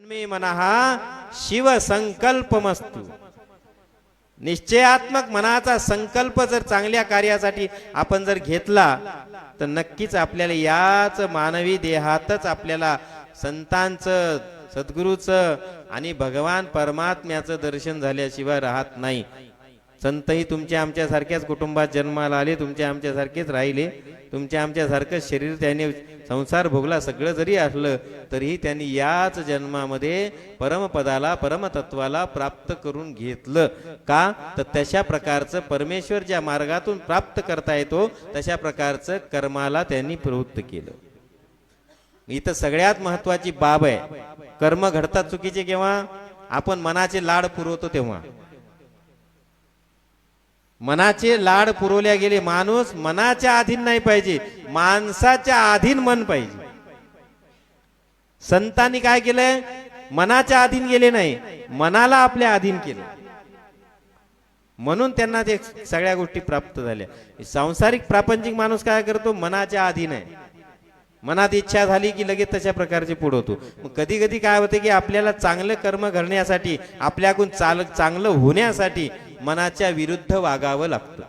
जन्मे मनः शिवसंकल्पमस्तु। निश्चयात्मक मनाचा संकल्प जर चांगल्या कार्यासाठी आपण जर घेतला तर नक्कीच आपल्याला याच मानवी देहातच आपल्याला संतांचं, सद्गुरूचं आणि भगवान परमात्म्याचं दर्शन झाल्याशिवाय राहत नाही। संतही तुमच्या आमच्या सारख्याच कुटुंबात जन्माला आले, तुमच्या आमच्या सारखेच राहिले, तुमच्या आमच्या सारखं शरीर त्याने संसार भोगला, सगळं जरी असलं तरीही त्यांनी याच जन्मामध्ये परमपदाला, परमतत्वाला प्राप्त करून घेतलं का? तर तशा प्रकारचं परमेश्वर ज्या मार्गातून प्राप्त करता येतो तशा प्रकारचं कर्माला त्यांनी प्रवृत्त केलं। इथं सगळ्यात महत्वाची बाब आहे, कर्म घडतात चुकीचे केव्हा? आपण मनाचे लाड पुरवतो तेव्हा। मनाचे लाड पुरवल्या गेले, माणूस मनाच्या अधीन नाही पाहिजे, माणसाच्या अधीन मन पाहिजे। संतांनी काय केलंय? मनाच्या अधीन गेले नाही, मनाला आपल्या अधीन केलं, म्हणून त्यांना ते सगळ्या गोष्टी प्राप्त झाल्या। सांसारिक प्रापंचिक माणूस काय करतो? मनाच्या अधीन आहे, मनात इच्छा झाली की लगेच तशा प्रकारचे पुढे होतो। मग कधी कधी काय होते की आपल्याला चांगलं कर्म घडण्यासाठी, आपल्याकडून चांगलं होण्यासाठी मनाच्या विरुद्ध वागावं लागतं।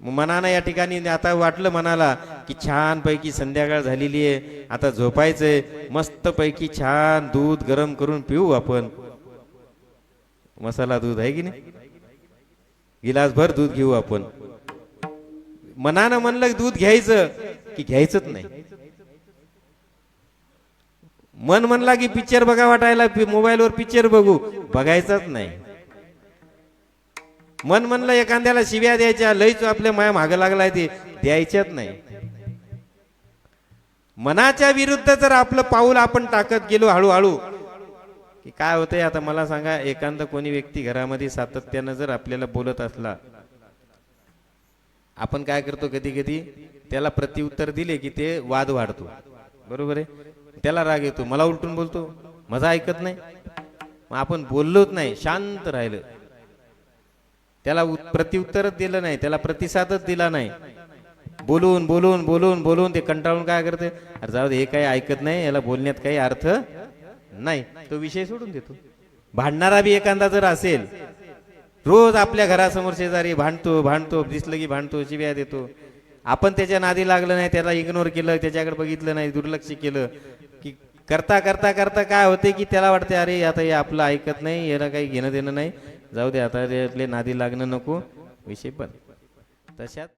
मनानं या ठिकाणी आता वाटलं मनाला की छान पैकी संध्याकाळ झालेली आहे, आता झोपायचंय, मस्त पैकी छान दूध गरम करून पिऊ आपण, मसाला दूध आहे की नाही, गिलासभर दूध घेऊ आपण। मनानं म्हणलं दूध घ्यायचं की घ्यायचंच नाही, मन म्हणला की पिक्चर बघा वाटायला, मोबाईलवर पिक्चर बघू, बघायचाच नाही। मन म्हणलं एखाद्याला शिव्या द्यायच्या, लईच आपल्या माया मागं लागलाय, ते द्यायच्याच नाही। मनाच्या विरुद्ध जर आपलं पाऊल आपण टाकत गेलो हळूहळू की काय होतंय? आता मला सांगा, एखादा कोणी व्यक्ती घरामध्ये सातत्यानं जर आपल्याला बोलत असला, आपण काय करतो? कधी कधी त्याला प्रत्युत्तर दिले की ते वाद वाढतो, बरोबर आहे? त्याला राग येतो, मला उलटून बोलतो, माझं ऐकत नाही, मग आपण बोललोच नाही, शांत राहिलं, त्याला प्रत्युत्तरच दिलं नाही, त्याला प्रतिसादच दिला नाही, बोलून बोलून बोलून बोलून ते कंटाळून काय करते? अरे जाऊ दे, हे काही ऐकत नाही, याला बोलण्यात काही अर्थ नाही, तो विषय सोडून देतो। भांडणारा बी एखादा जर असेल, रोज आपल्या घरासमोर शेजारी भांडतो भांडतो, दिसलं की भांडतो, शिव्या देतो, आपण त्याच्या नादी लागलं नाही, त्याला इग्नोर केलं, त्याच्याकडे बघितलं नाही, दुर्लक्ष केलं की करता करता करता काय होते की त्याला वाटते अरे आता हे आपलं ऐकत नाही, याला काही घेणं देणं नाही, जाऊ दे आता, आपले नादी लागणं नको, विषय पण तशात